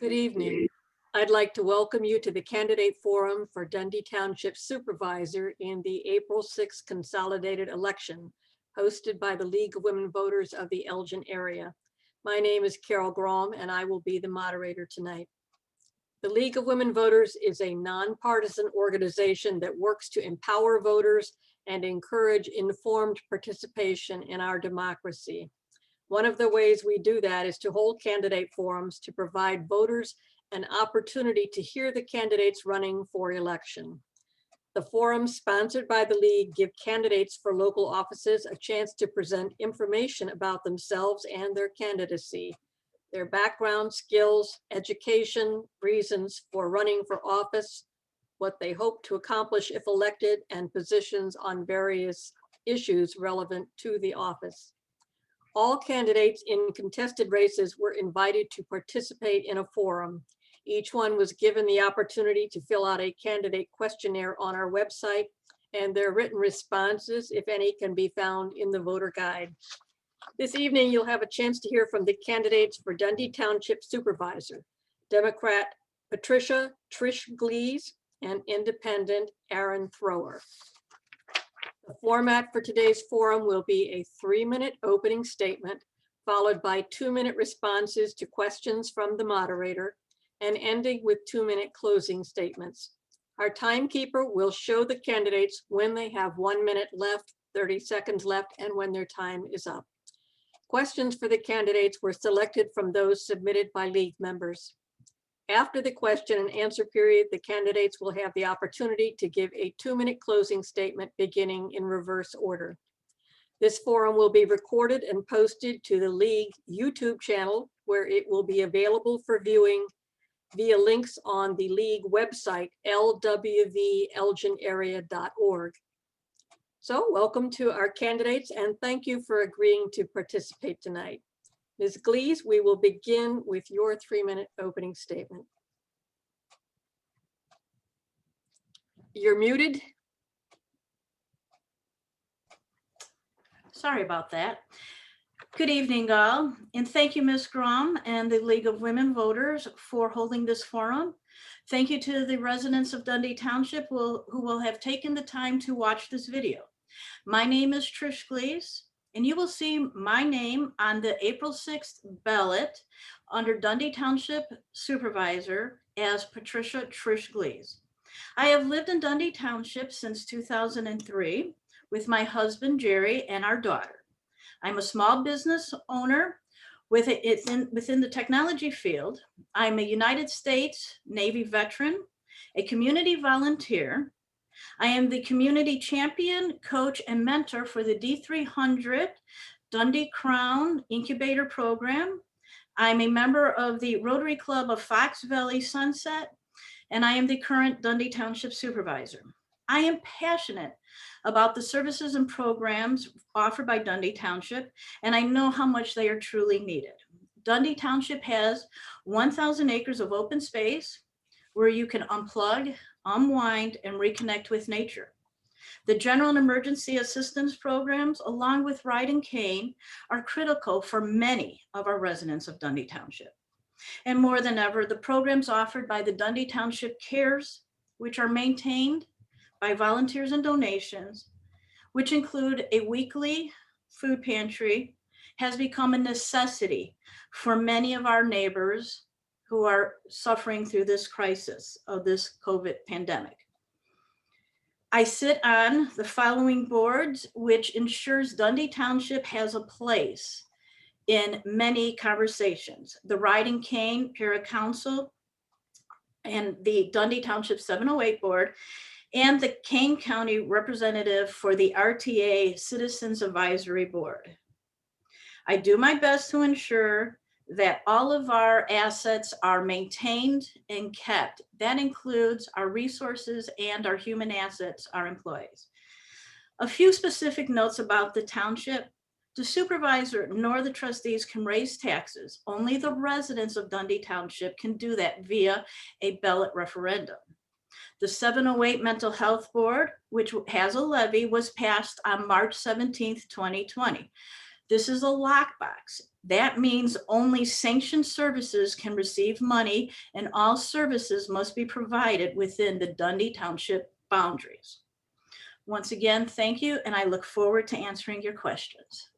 Good evening. I'd like to welcome you to the Candidate Forum for Dundee Township Supervisor in the April 6th consolidated election, hosted by the League of Women Voters of the Elgin area. My name is Carol Grom, and I will be the moderator tonight. The League of Women Voters is a nonpartisan organization that works to empower voters and encourage informed participation in our democracy. One of the ways we do that is to hold candidate forums to provide voters an opportunity to hear the candidates running for election. The forums sponsored by the League give candidates for local offices a chance to present information about themselves and their candidacy, their background, skills, education, reasons for running for office, what they hope to accomplish if elected, and positions on various issues relevant to the office. All candidates in contested races were invited to participate in a forum. Each one was given the opportunity to fill out a candidate questionnaire on our website, and their written responses, if any, can be found in the voter guide. This evening, you'll have a chance to hear from the candidates for Dundee Township Supervisor, Democrat Patricia Trish Glees, and Independent Arin. The format for today's forum will be a 3-minute opening statement, followed by 2-minute responses to questions from the moderator, and ending with 2-minute closing statements. Our timekeeper will show the candidates when they have 1 minute left, 30 seconds left, and when their time is up. Questions for the candidates were selected from those submitted by League members. After the question and answer period, the candidates will have the opportunity to give a 2-minute closing statement beginning in reverse order. This forum will be recorded and posted to the League YouTube channel, where it will be available for viewing via links on the League website, LWVEA.org. So welcome to our candidates, and thank you for agreeing to participate tonight. Ms. Glees, we will begin with your 3-minute opening statement. You're muted. Sorry about that. Good evening, all, and thank you, Ms. Grom and the League of Women Voters for holding this forum. Thank you to the residents of Dundee Township who will have taken the time to watch this video. My name is Trish Glees, and you will see my name on the April 6th ballot under Dundee Township Supervisor as Patricia Trish Glees. I have lived in Dundee Township since 2003 with my husband, Jerry, and our daughter. I'm a small business owner within the technology field. I'm a United States Navy veteran, a community volunteer. I am the community champion, coach, and mentor for the D300 Dundee Crown Incubator Program. I'm a member of the Rotary Club of Fox Valley Sunset, and I am the current Dundee Township Supervisor. I am passionate about the services and programs offered by Dundee Township, and I know how much they are truly needed. Dundee Township has 1,000 acres of open space where you can unplug, unwind, and reconnect with nature. The general and emergency assistance programs, along with ride and cane, are critical for many of our residents of Dundee Township. And more than ever, the programs offered by the Dundee Township Cares, which are maintained by volunteers and donations, which include a weekly food pantry, has become a necessity for many of our neighbors who are suffering through this crisis of this COVID pandemic. I sit on the following boards, which ensures Dundee Township has a place in many conversations: the Ride and Cane Para Council and the Dundee Township 708 board, and the Kane County representative for the RTA Citizens Advisory Board. I do my best to ensure that all of our assets are maintained and kept. That includes our resources and our human assets, our employees. A few specific notes about the township. The supervisor nor the trustees can raise taxes. Only the residents of Dundee Township can do that via a ballot referendum. The 708 Mental Health Board, which has a levy, was passed on March 17th, 2020. This is a lockbox. That means only sanctioned services can receive money, and all services must be provided within the Dundee Township boundaries. Once again, thank you, and I look forward to answering your questions.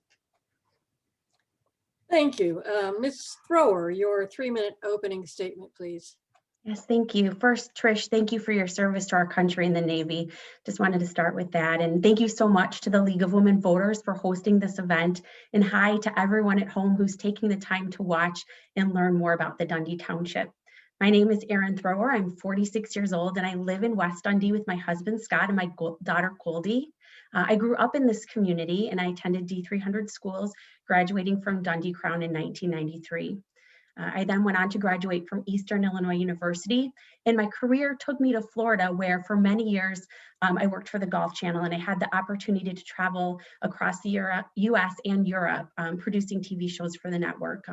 Thank you. Ms. Thrower, your 3-minute opening statement, please. Yes, thank you. First, Trish, thank you for your service to our country in the Navy. Just wanted to start with that. And thank you so much to the League of Women Voters for hosting this event. And hi to everyone at home who's taking the time to watch and learn more about the Dundee Township. My name is Arin Thrower. I'm 46 years old and I live in West Dundee with my husband, Scott, and my daughter, Goldie. I grew up in this community and I attended D300 schools, graduating from Dundee Crown in 1993. I then went on to graduate from Eastern Illinois University, and my career took me to Florida, where for many years I worked for the Golf Channel, and I had the opportunity to travel across the US and Europe, producing TV shows for the network.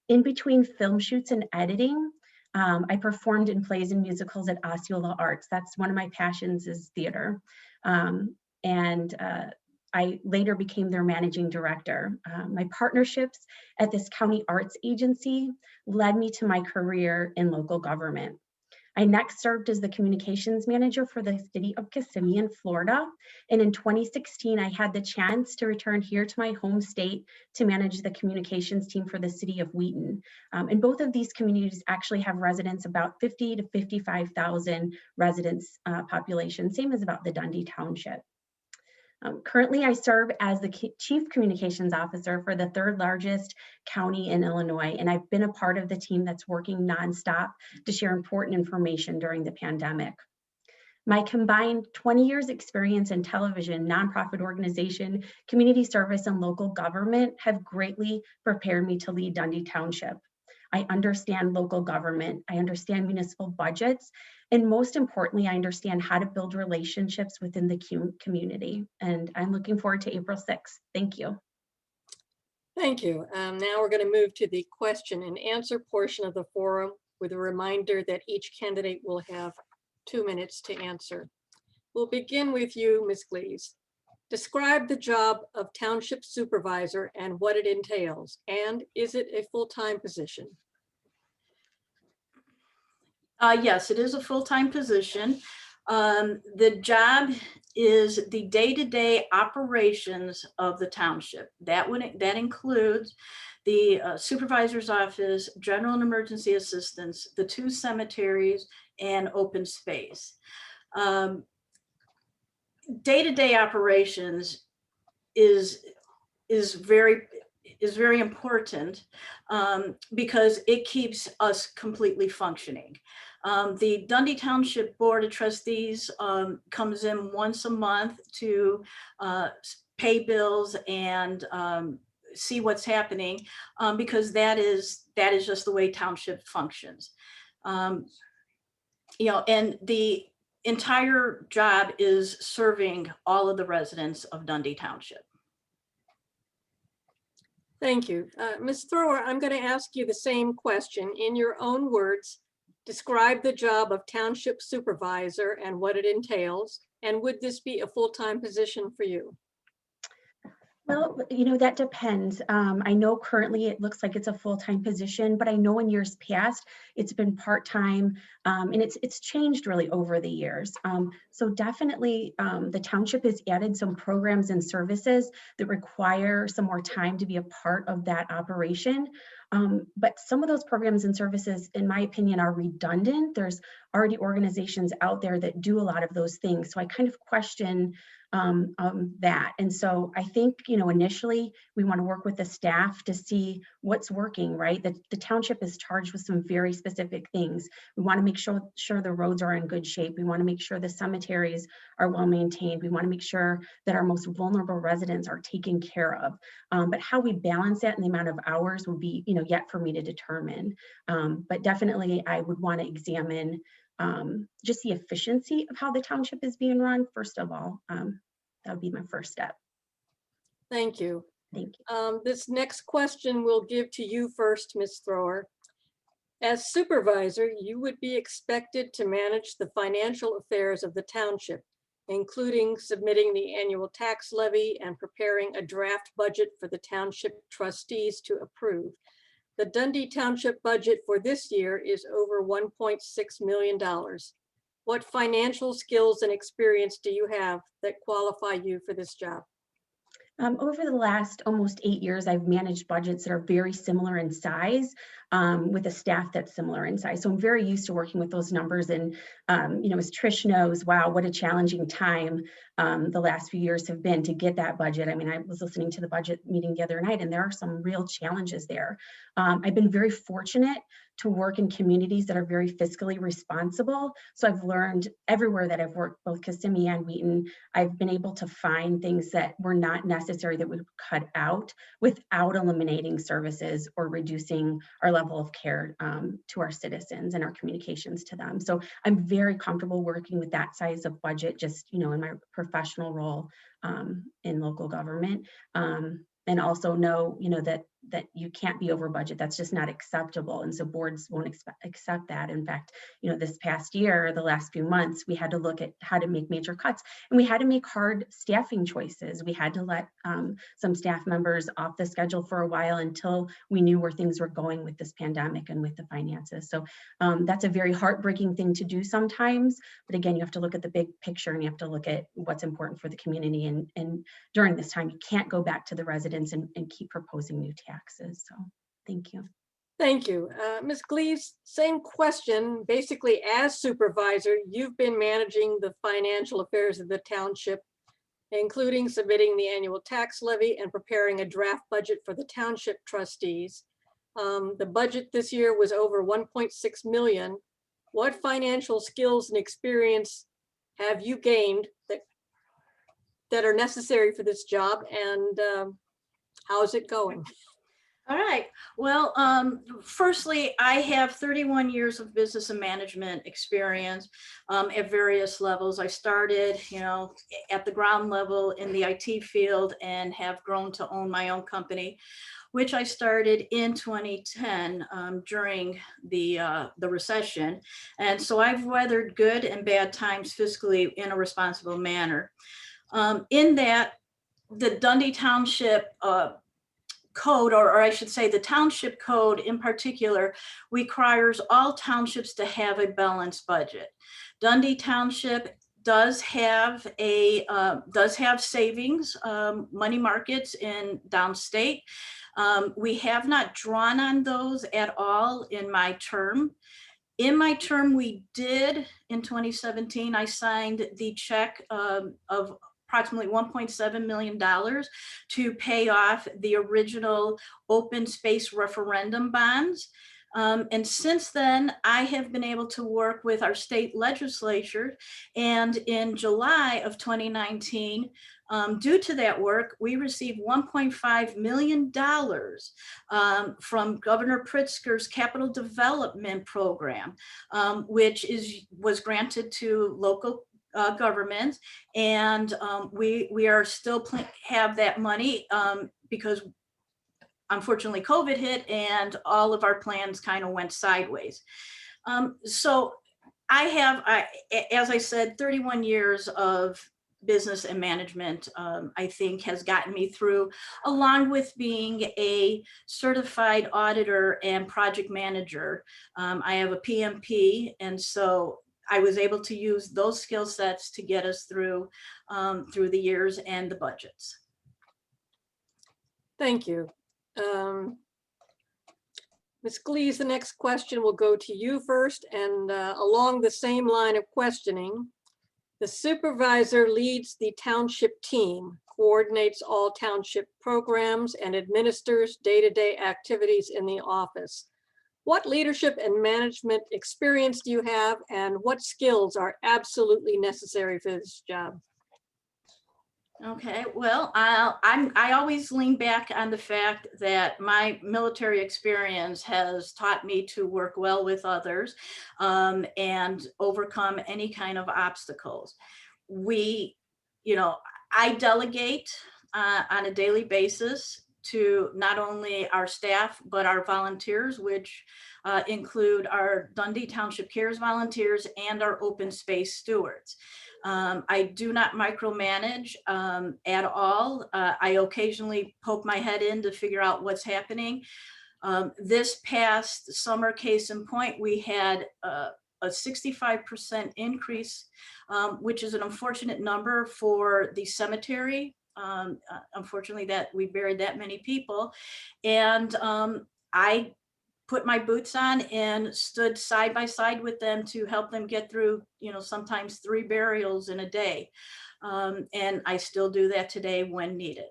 In between film shoots and editing, I performed in plays and musicals at Osceola Arts. That's one of my passions, is theater. I later became their managing director. My partnerships at this county arts agency led me to my career in local government. I next served as the communications manager for the city of Kissimmee in Florida. And in 2016, I had the chance to return here to my home state to manage the communications team for the city of Wheaton. And both of these communities actually have residents, about 50 to 55,000 residents population, same as about the Dundee Township. Currently, I serve as the Chief Communications Officer for the 3rd largest county in Illinois, and I've been a part of the team that's working nonstop to share important information during the pandemic. My combined 20 years experience in television, nonprofit organization, community service, and local government have greatly prepared me to lead Dundee Township. I understand local government, I understand municipal budgets, and most importantly, I understand how to build relationships within the community. And I'm looking forward to April 6th. Thank you. Thank you. Now we're going to move to the question and answer portion of the forum, with a reminder that each candidate will have 2 minutes to answer. We'll begin with you, Ms. Glees. Describe the job of Township Supervisor and what it entails, and is it a full-time position? Yes, it is a full-time position. The job is the day-to-day operations of the township. That includes the supervisor's office, general and emergency assistance, the 2 cemeteries, and open space. Day-to-day operations is very important because it keeps us completely functioning. The Dundee Township Board of Trustees comes in once a month to pay bills and see what's happening, because that is just the way township functions. And the entire job is serving all of the residents of Dundee Township. Thank you. Ms. Thrower, I'm going to ask you the same question. In your own words, describe the job of Township Supervisor and what it entails, and would this be a full-time position for you? Well, that depends. I know currently it looks like it's a full-time position, but I know in years past it's been part-time, and it's changed really over the years. So definitely the township has added some programs and services that require some more time to be a part of that operation. But some of those programs and services, in my opinion, are redundant. There's already organizations out there that do a lot of those things. So I kind of question that. And so I think, initially we want to work with the staff to see what's working, right? The township is charged with some very specific things. We want to make sure the roads are in good shape. We want to make sure the cemeteries are well maintained. We want to make sure that our most vulnerable residents are taken care of. But how we balance that and the amount of hours will be, yet for me to determine. But definitely I would want to examine just the efficiency of how the township is being run, first of all. That would be my first step. Thank you. Thank you. This next question we'll give to you first, Ms. Thrower. As supervisor, you would be expected to manage the financial affairs of the township. including submitting the annual tax levy and preparing a draft budget for the township trustees to approve. The Dundee Township budget for this year is over $1.6 million. What financial skills and experience do you have that qualify you for this job? Over the last almost 8 years, I've managed budgets that are very similar in size, with a staff that's similar in size. So I'm very used to working with those numbers. And, as Trish knows, wow, what a challenging time the last few years have been to get that budget. I mean, I was listening to the budget meeting the other night, and there are some real challenges there. I've been very fortunate to work in communities that are very fiscally responsible. So I've learned everywhere that I've worked, both Kissimmee and Wheaton, I've been able to find things that were not necessary that we would cut out without eliminating services or reducing our level of care to our citizens and our communications to them. So I'm very comfortable working with that size of budget, just, in my professional role in local government. And also know, that you can't be over budget. That's just not acceptable. And so boards won't accept that. In fact, this past year, the last few months, we had to look at how to make major cuts, and we had to make hard staffing choices. We had to let some staff members off the schedule for a while until we knew where things were going with this pandemic and with the finances. So that's a very heartbreaking thing to do sometimes. But again, you have to look at the big picture, and you have to look at what's important for the community. And during this time, you can't go back to the residents and keep proposing new taxes. So thank you. Thank you. Ms. Glees, same question. Basically, as supervisor, you've been managing the financial affairs of the township, including submitting the annual tax levy and preparing a draft budget for the township trustees. The budget this year was over 1.6 million. What financial skills and experience have you gained that are necessary for this job, and how's it going? All right. Well, firstly, I have 31 years of business and management experience at various levels. I started, at the ground level in the IT field and have grown to own my own company, which I started in 2010 during the recession. And so I've weathered good and bad times fiscally in a responsible manner. In that, the Dundee Township code, or I should say the township code in particular, requires all townships to have a balanced budget. Dundee Township does have savings, money markets in downstate. We have not drawn on those at all in my term. In my term, we did in 2017, I signed the check of approximately $1.7 million to pay off the original open space referendum bonds. And since then, I have been able to work with our state legislature. And in July of 2019, due to that work, we received $1.5 million from Governor Pritzker's Capital Development Program, which was granted to local government, and we are still have that money because unfortunately COVID hit and all of our plans kind of went sideways. So I have, as I said, 31 years of business and management, I think has gotten me through, along with being a certified auditor and project manager. I have a PMP, and so I was able to use those skill sets to get us through the years and the budgets. Thank you. Ms. Glees, the next question will go to you first, and along the same line of questioning, the supervisor leads the township team, coordinates all township programs, and administers day-to-day activities in the office. What leadership and management experience do you have, and what skills are absolutely necessary for this job? Okay, well, I always lean back on the fact that my military experience has taught me to work well with others and overcome any kind of obstacles. I delegate on a daily basis to not only our staff, but our volunteers, which include our Dundee Township Cares volunteers and our open space stewards. I do not micromanage at all. I occasionally poke my head in to figure out what's happening. This past summer, case in point, we had a 65% increase, which is an unfortunate number for the cemetery. Unfortunately, that we buried that many people. And I put my boots on and stood side by side with them to help them get through, sometimes 3 burials in a day. And I still do that today when needed.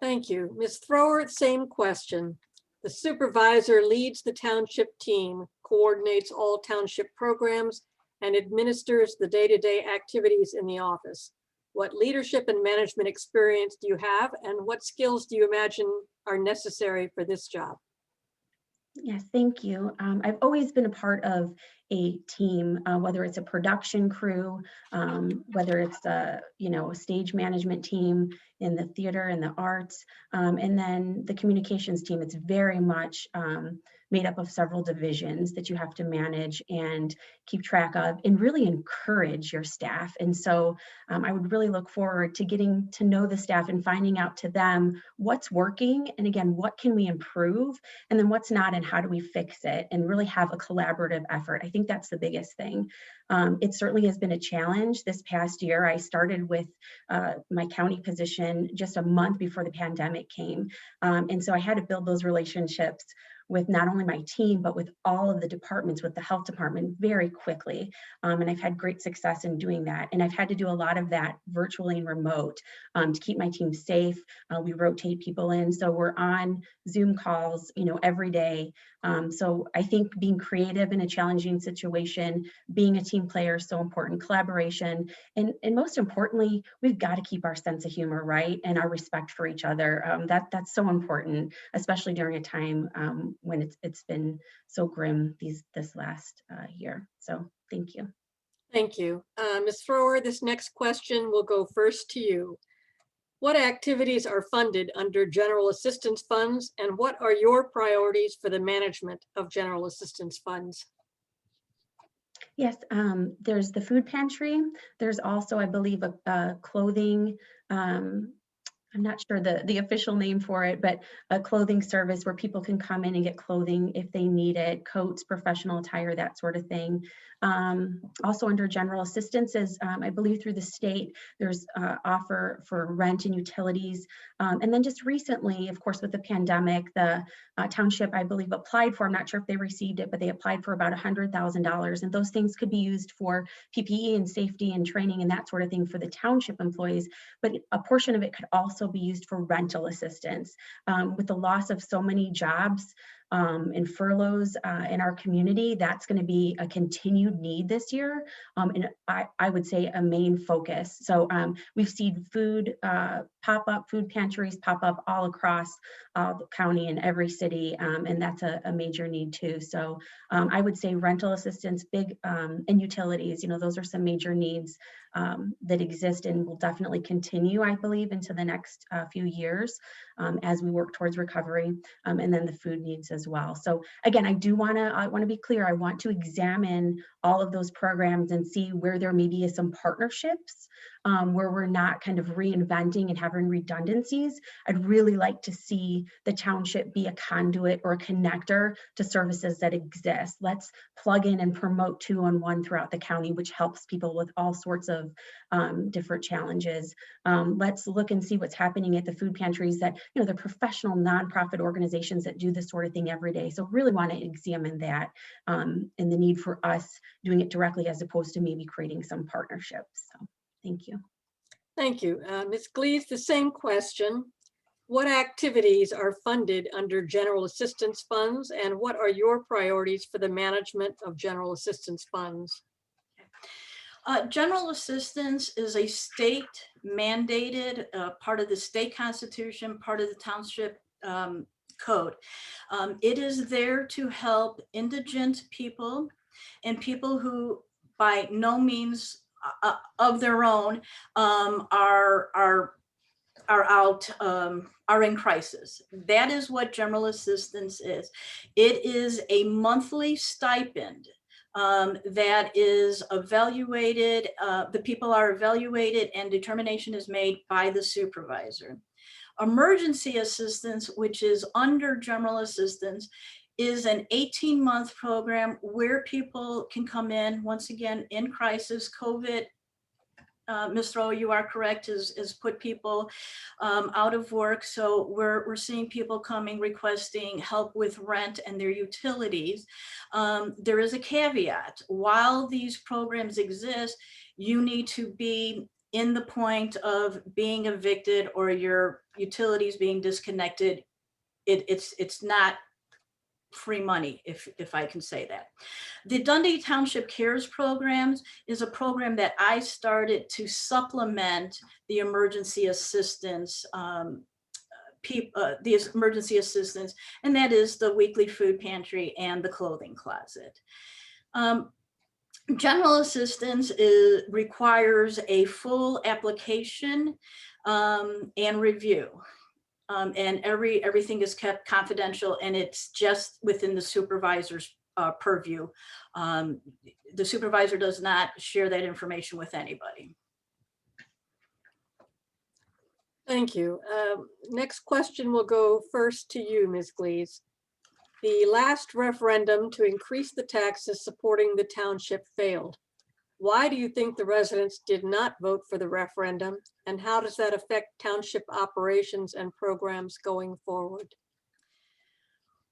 Thank you. Ms. Thrower, same question. The supervisor leads the township team, coordinates all township programs, and administers the day-to-day activities in the office. What leadership and management experience do you have, and what skills do you imagine are necessary for this job? Yes, thank you. I've always been a part of a team, whether it's a production crew, whether it's a stage management team in the theater and the arts, and then the communications team. It's very much made up of several divisions that you have to manage and keep track of and really encourage your staff. And so I would really look forward to getting to know the staff and finding out to them what's working, and again, what can we improve, and then what's not, and how do we fix it, and really have a collaborative effort. I think that's the biggest thing. It certainly has been a challenge this past year. I started with my county position just a month before the pandemic came. And so I had to build those relationships with not only my team, but with all of the departments, with the health department very quickly. And I've had great success in doing that. And I've had to do a lot of that virtually and remote to keep my team safe. We rotate people in. So we're on Zoom calls, every day. So I think being creative in a challenging situation, being a team player is so important, collaboration. And most importantly, we've got to keep our sense of humor, right? And our respect for each other. That's so important, especially during a time when it's been so grim this last year. So thank you. Thank you. Ms. Thrower, this next question will go first to you. What activities are funded under general assistance funds, and what are your priorities for the management of general assistance funds? Yes, there's the food pantry. There's also, I believe, a clothing, I'm not sure the official name for it, but a clothing service where people can come in and get clothing if they need it, coats, professional attire, that sort of thing. Also under general assistance is, I believe through the state, there's offer for rent and utilities. And then just recently, of course, with the pandemic, the township, I believe, applied for, I'm not sure if they received it, but they applied for about $100,000. And those things could be used for PPE and safety and training and that sort of thing for the township employees. But a portion of it could also be used for rental assistance. With the loss of so many jobs and furloughs in our community, that's going to be a continued need this year, and I would say a main focus. So we've seen food pop-up, food pantries pop up all across the county and every city, and that's a major need too. So I would say rental assistance, big, and utilities, those are some major needs that exist and will definitely continue, I believe, into the next few years as we work towards recovery, and then the food needs as well. So again, I want to be clear. I want to examine all of those programs and see where there maybe is some partnerships where we're not kind of reinventing and having redundancies. I'd really like to see the township be a conduit or a connector to services that exist. Let's plug in and promote 2-on-1 throughout the county, which helps people with all sorts of different challenges. Let's look and see what's happening at the food pantries that, the professional nonprofit organizations that do this sort of thing every day. So really want to examine that and the need for us doing it directly as opposed to maybe creating some partnerships. So thank you. Thank you. Ms. Glees, the same question. What activities are funded under general assistance funds, and what are your priorities for the management of general assistance funds? General assistance is a state mandated part of the state constitution, part of the township code. It is there to help indigent people and people who by no means of their own are are in crisis. That is what general assistance is. It is a monthly stipend that is evaluated. The people are evaluated and determination is made by the supervisor. Emergency assistance, which is under general assistance, is an 18-month program where people can come in, once again, in crisis. COVID, Ms. Throw, you are correct, is put people out of work. So we're seeing people coming requesting help with rent and their utilities. There is a caveat. While these programs exist, you need to be in the point of being evicted or your utilities being disconnected. It's not free money, if I can say that. The Dundee Township Cares Programs is a program that I started to supplement the emergency assistance, and that is the weekly food pantry and the clothing closet. General assistance requires a full application and review. And everything is kept confidential, and it's just within the supervisor's purview. The supervisor does not share that information with anybody. Thank you. Next question will go first to you, Ms. Glees. The last referendum to increase the taxes supporting the township failed. Why do you think the residents did not vote for the referendum, and how does that affect township operations and programs going forward?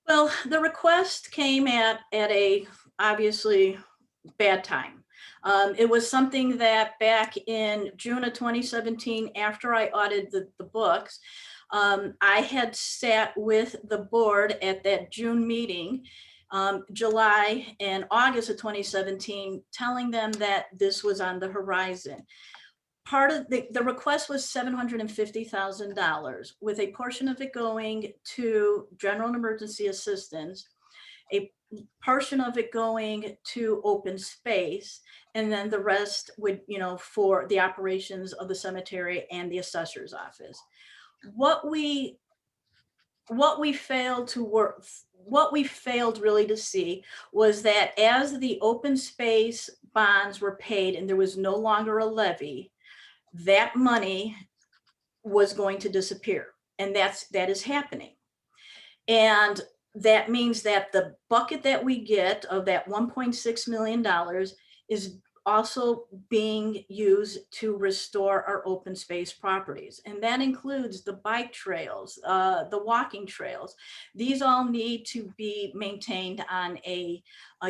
Well, the request came at a obviously bad time. It was something that back in June of 2017, after I audited the books, I had sat with the board at that June meeting, July and August of 2017, telling them that this was on the horizon. Part of the request was $750,000, with a portion of it going to general and emergency assistance, a portion of it going to open space, and then the rest would, for the operations of the cemetery and the assessor's office. What we failed really to see was that as the open space bonds were paid and there was no longer a levy, that money was going to disappear. And that is happening. And that means that the bucket that we get of that $1.6 million is also being used to restore our open space properties. And that includes the bike trails, the walking trails. These all need to be maintained on a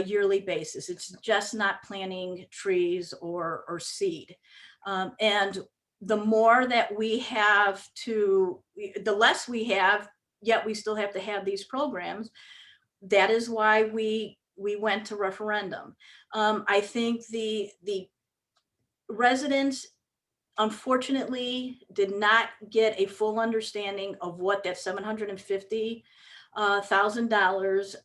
yearly basis. It's just not planting trees or seed. And the more that we have the less we have, yet we still have to have these programs. That is why we went to referendum. I think the residents, unfortunately, did not get a full understanding of what that $750,000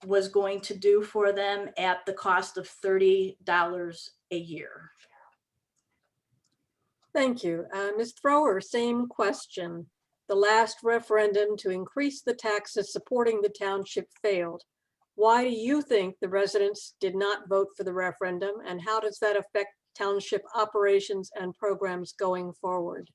was going to do for them at the cost of $30 a year. Thank you. Ms. Thrower, same question. The last referendum to increase the taxes supporting the township failed. Why do you think the residents did not vote for the referendum, and how does that affect township operations and programs going forward?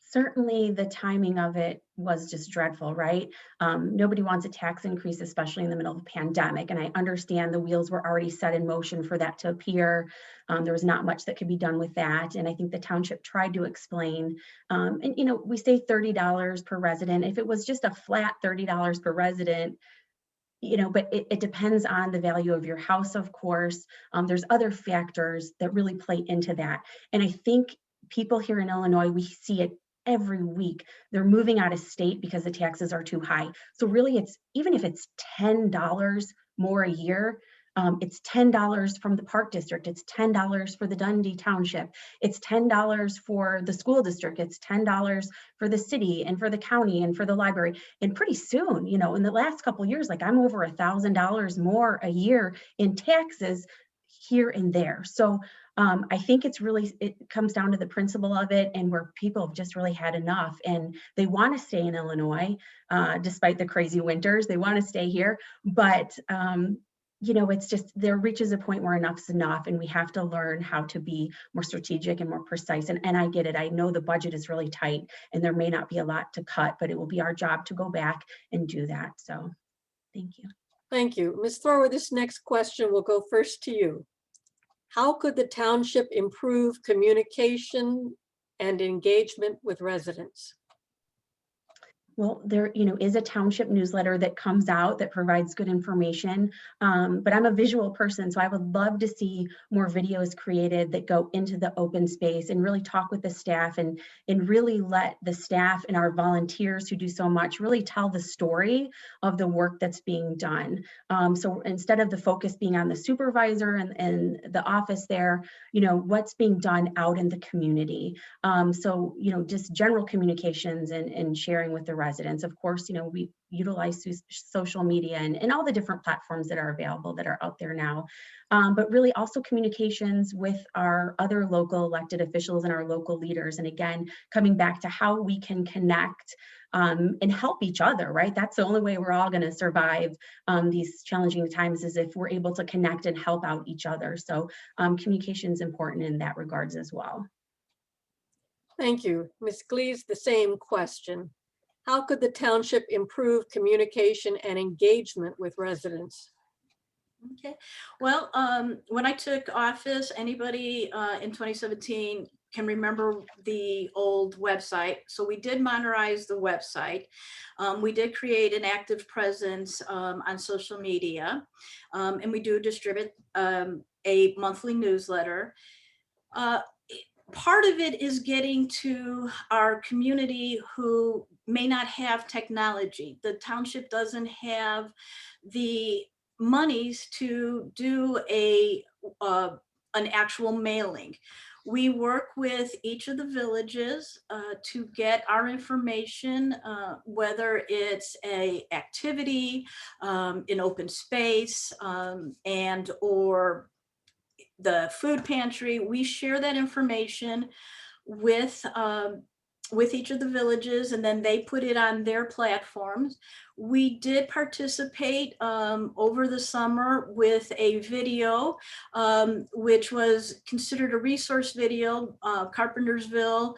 Certainly the timing of it was just dreadful, right? Nobody wants a tax increase, especially in the middle of a pandemic. And I understand the wheels were already set in motion for that to appear. There was not much that could be done with that. And I think the township tried to explain, we say $30 per resident. If it was just a flat $30 per resident, but it depends on the value of your house, of course. There's other factors that really play into that. And I think people here in Illinois, we see it every week. They're moving out of state because the taxes are too high. So really, even if it's $10 more a year, it's $10 from the Park District, it's $10 for the Dundee Township, it's $10 for the school district, it's $10 for the city and for the county and for the library. And pretty soon, in the last couple of years, I'm over $1,000 more a year in taxes here and there. So I think it comes down to the principle of it, and where people have just really had enough, and they want to stay in Illinois, despite the crazy winters. They want to stay here, but it's just, there reaches a point where enough's enough, and we have to learn how to be more strategic and more precise. And I get it. I know the budget is really tight, and there may not be a lot to cut, but it will be our job to go back and do that. So, thank you. Thank you. Ms. Thrower, this next question will go first to you. How could the township improve communication and engagement with residents? Well, there, is a township newsletter that comes out that provides good information, but I'm a visual person, so I would love to see more videos created that go into the open space and really talk with the staff, and really let the staff and our volunteers who do so much really tell the story of the work that's being done. So instead of the focus being on the supervisor and the office there, what's being done out in the community. So, just general communications and sharing with the residents. Of course, we utilize social media and all the different platforms that are available that are out there now. But really also communications with our other local elected officials and our local leaders. And again, coming back to how we can connect and help each other, right? That's the only way we're all going to survive these challenging times, is if we're able to connect and help out each other. So communication is important in that regards as well. Thank you. Ms. Glees, the same question. How could the township improve communication and engagement with residents? Okay, well, when I took office, anybody in 2017 can remember the old website. So we did modernize the website. We did create an active presence on social media, and we do distribute a monthly newsletter. Part of it is getting to our community who may not have technology. The township doesn't have the monies to do an actual mailing. We work with each of the villages to get our information, whether it's an activity, in open space, and or the food pantry. We share that information with each of the villages, and then they put it on their platforms. We did participate over the summer with a video, which was considered a resource video. Carpentersville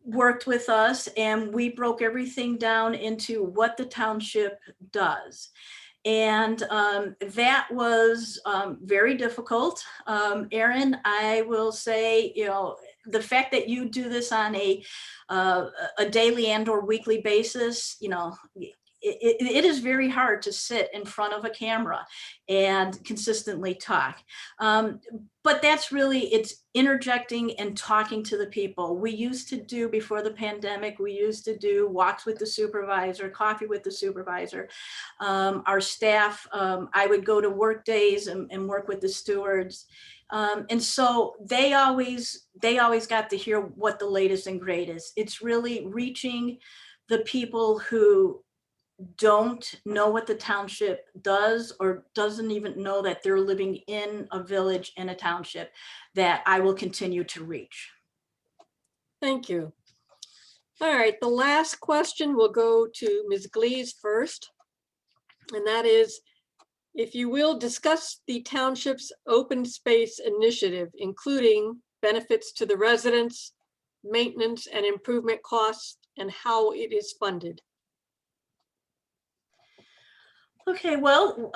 worked with us, and we broke everything down into what the township does. And that was very difficult. Arin, I will say, the fact that you do this on a daily and or weekly basis, it is very hard to sit in front of a camera and consistently talk. But that's really, it's interjecting and talking to the people. We used to do, before the pandemic, we used to do walks with the supervisor, coffee with the supervisor. Our staff, I would go to work days and work with the stewards. And so they always got to hear what the latest and greatest. It's really reaching the people who don't know what the township does, or doesn't even know that they're living in a village in a township, that I will continue to reach. Thank you. All right, the last question will go to Ms. Glees first, and that is, if you will, discuss the township's open space initiative, including benefits to the residents, maintenance and improvement costs, and how it is funded. Okay, well,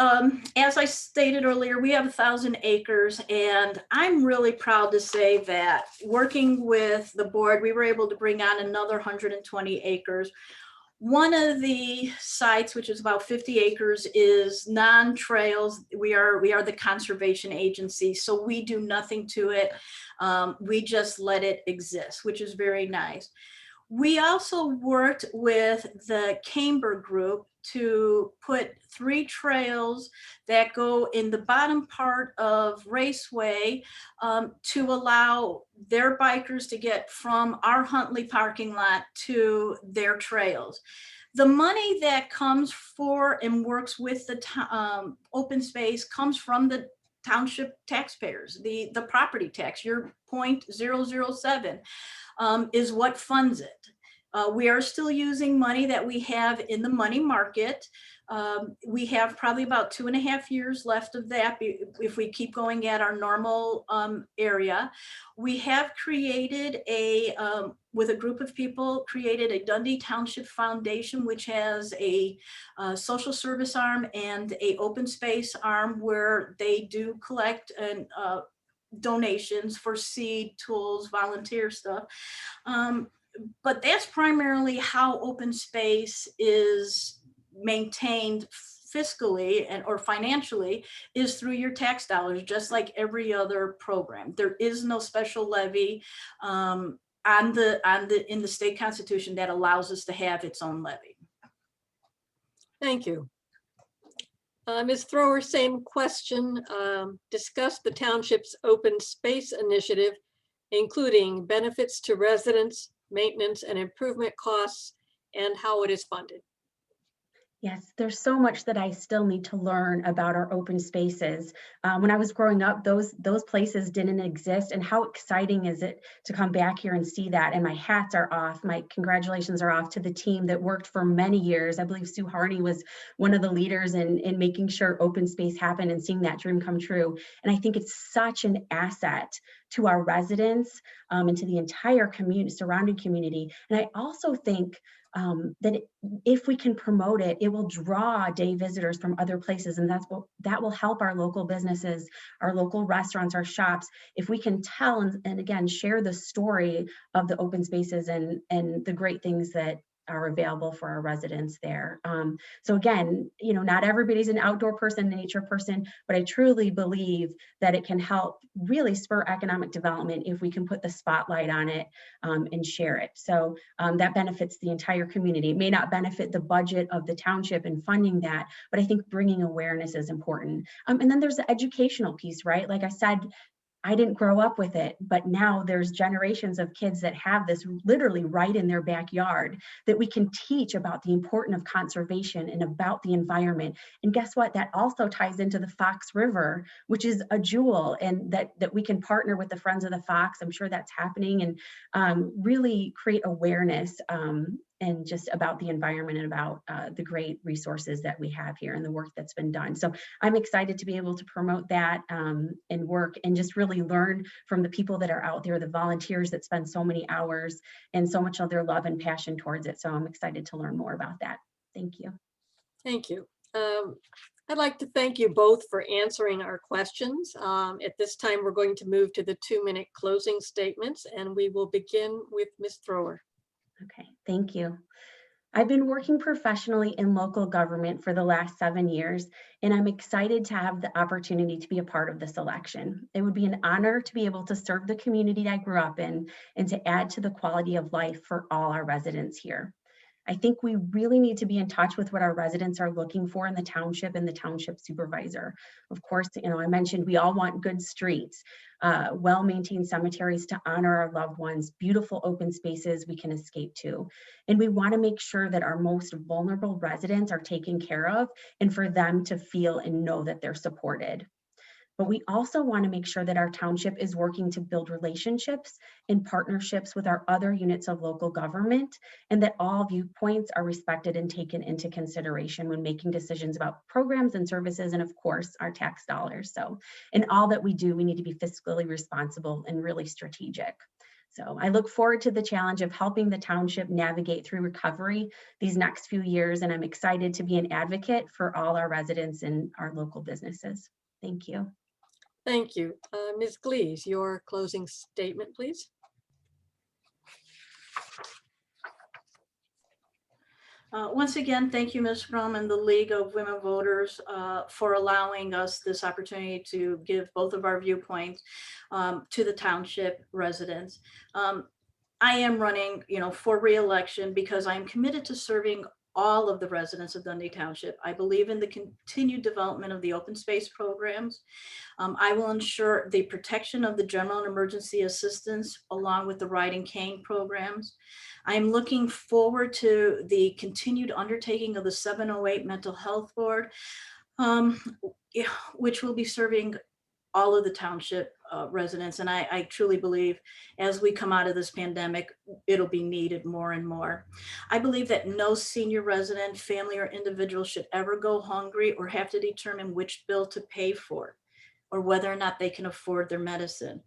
as I stated earlier, we have 1,000 acres, and I'm really proud to say that working with the board, we were able to bring on another 120 acres. One of the sites, which is about 50 acres, is non-trails. We are the conservation agency, so we do nothing to it. We just let it exist, which is very nice. We also worked with the Camber group to put 3 trails that go in the bottom part of Raceway to allow their bikers to get from our Huntley parking lot to their trails. The money that comes for and works with the open space comes from the township taxpayers. The property tax, your 0.007 is what funds it. We are still using money that we have in the money market. We have probably about 2.5 years left of that if we keep going at our normal area. We have created with a group of people, created a Dundee Township Foundation, which has a social service arm and a open space arm where they do collect and donations for seed, tools, volunteer stuff. But that's primarily how open space is maintained fiscally or financially, is through your tax dollars, just like every other program. There is no special levy in the state constitution that allows us to have its own levy. Thank you. Ms. Thrower, same question. Discuss the township's open space initiative, including benefits to residents, maintenance and improvement costs, and how it is funded. Yes, there's so much that I still need to learn about our open spaces. When I was growing up, those places didn't exist, and how exciting is it to come back here and see that? And my hats are off. My congratulations are off to the team that worked for many years. I believe Sue Harney was one of the leaders in making sure open space happened and seeing that dream come true. And I think it's such an asset to our residents and to the entire community, surrounding community. And I also think that if we can promote it, it will draw day visitors from other places, and that will help our local businesses, our local restaurants, our shops. If we can tell and again share the story of the open spaces and the great things that are available for our residents there. So again, not everybody's an outdoor person, a nature person, but I truly believe that it can help really spur economic development if we can put the spotlight on it and share it. So that benefits the entire community. It may not benefit the budget of the township and funding that, but I think bringing awareness is important. And then there's the educational piece, right? Like I said, I didn't grow up with it, but now there's generations of kids that have this literally right in their backyard that we can teach about the importance of conservation and about the environment. And guess what? That also ties into the Fox River, which is a jewel, and that we can partner with the Friends of the Fox. I'm sure that's happening, and really create awareness and just about the environment and about the great resources that we have here and the work that's been done. So I'm excited to be able to promote that and work and just really learn from the people that are out there, the volunteers that spend so many hours and so much of their love and passion towards it. So I'm excited to learn more about that. Thank you. Thank you. I'd like to thank you both for answering our questions. At this time, we're going to move to the 2-minute closing statements, and we will begin with Ms. Thrower. Okay, thank you. I've been working professionally in local government for the last 7 years, and I'm excited to have the opportunity to be a part of this election. It would be an honor to be able to serve the community I grew up in and to add to the quality of life for all our residents here. I think we really need to be in touch with what our residents are looking for in the township and the township supervisor. Of course, I mentioned we all want good streets, well-maintained cemeteries to honor our loved ones, beautiful open spaces we can escape to. And we want to make sure that our most vulnerable residents are taken care of and for them to feel and know that they're supported. But we also want to make sure that our township is working to build relationships and partnerships with our other units of local government, and that all viewpoints are respected and taken into consideration when making decisions about programs and services, and of course, our tax dollars. So in all that we do, we need to be fiscally responsible and really strategic. So I look forward to the challenge of helping the township navigate through recovery these next few years, and I'm excited to be an advocate for all our residents and our local businesses. Thank you. Thank you. Ms. Glees, your closing statement, please. Once again, thank you, Ms. Crum and the League of Women Voters for allowing us this opportunity to give both of our viewpoints to the township residents. I am running, for re-election because I'm committed to serving all of the residents of Dundee Township. I believe in the continued development of the open space programs. I will ensure the protection of the general and emergency assistance along with the riding cane programs. I am looking forward to the continued undertaking of the 708 Mental Health Board, which will be serving all of the township residents. And I truly believe as we come out of this pandemic, it'll be needed more and more. I believe that no senior resident, family, or individual should ever go hungry or have to determine which bill to pay for, or whether or not they can afford their medicine.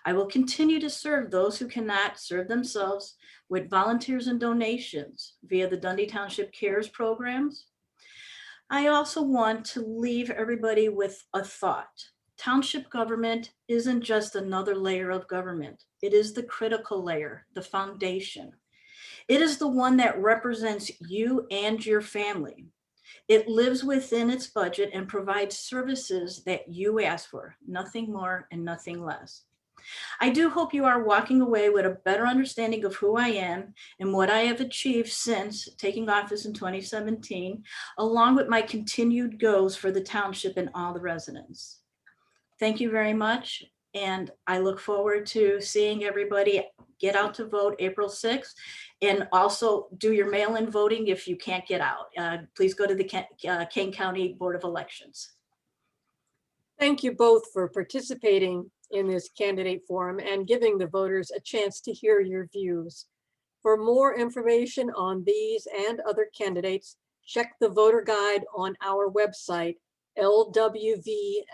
I will continue to serve those who cannot serve themselves with volunteers and donations via the Dundee Township Cares programs. I also want to leave everybody with a thought. Township government isn't just another layer of government. It is the critical layer, the foundation. It is the one that represents you and your family. It lives within its budget and provides services that you ask for, nothing more and nothing less. I do hope you are walking away with a better understanding of who I am and what I have achieved since taking office in 2017, along with my continued goals for the township and all the residents. Thank you very much. And I look forward to seeing everybody get out to vote April 6th, and also do your mail-in voting if you can't get out. Please go to the Kane County Board of Elections. Thank you both for participating in this candidate forum and giving the voters a chance to hear your views. For more information on these and other candidates, check the voter guide on our website, LWVEA.org.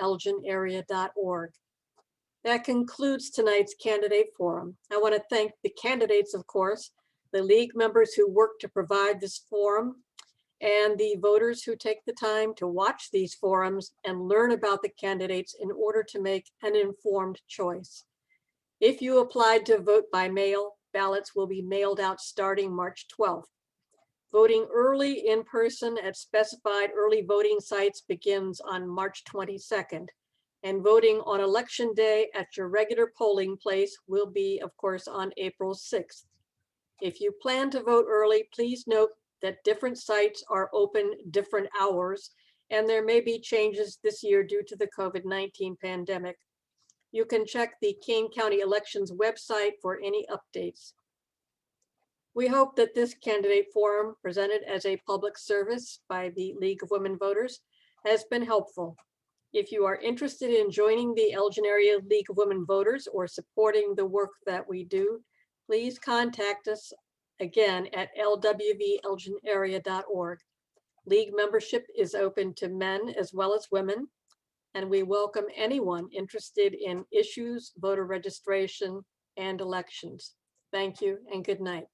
That concludes tonight's candidate forum. I want to thank the candidates, of course, the league members who work to provide this forum, and the voters who take the time to watch these forums and learn about the candidates in order to make an informed choice. If you applied to vote by mail, ballots will be mailed out starting March 12th. Voting early in person at specified early voting sites begins on March 22nd, and voting on election day at your regular polling place will be, of course, on April 6th. If you plan to vote early, please note that different sites are open different hours, and there may be changes this year due to the COVID-19 pandemic. You can check the Kane County Elections website for any updates. We hope that this candidate forum, presented as a public service by the League of Women Voters, has been helpful. If you are interested in joining the Elgin Area League of Women Voters or supporting the work that we do, please contact us again at lwvelginarea.org. League membership is open to men as well as women, and we welcome anyone interested in issues, voter registration, and elections. Thank you and good night.